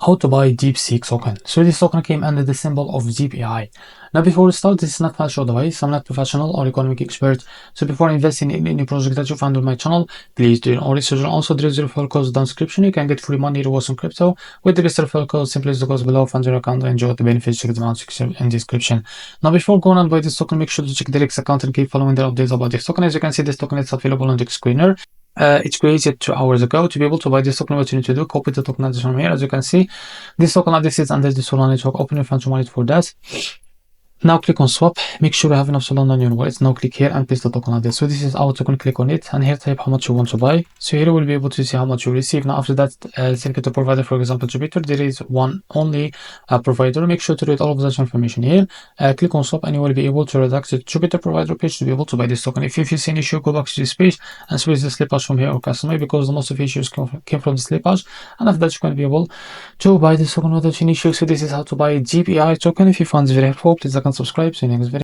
how to buy DeepSeek token. So this token came under the symbol of DEEPAI. Now before we start, this is not financial advice. I'm not professional or economic expert. So before investing in any project that you find on my channel, please do your own research. And also there is a referral code down description. You can get free money rewards on crypto with the best referral code. Simply use the codes below, fund your account and enjoy the benefits. Check them out in the description. Now before going on buy this token, make sure to check the Rex account and keep following the updates about this token. As you can see, this token is available on the screener. It's created 2 hours ago. To be able to buy this token, what you need to do, copy the token address from here. As you can see, this token address is under the Solana network. Open your funds wallet for that. Now click on swap. Make sure you have enough Solana on your wallet. Now click here and paste the token address. So this is our token. Click on it and here type how much you want to buy. So here you will be able to see how much you receive. Now after that, select the provider. For example, Jupiter. There is one only provider. Make sure to read all of that information here. Click on swap and you will be able to redact the Jupiter provider page to be able to buy this token. If you see an issue, go back to this page and switch the slippage from here or customize, because the most of issues came from the slippage. And after that, you can be able to buy this token without any issue. So this is how to buy DEEPSEEK token. If you found this very helpful, please like and subscribe. See you next video.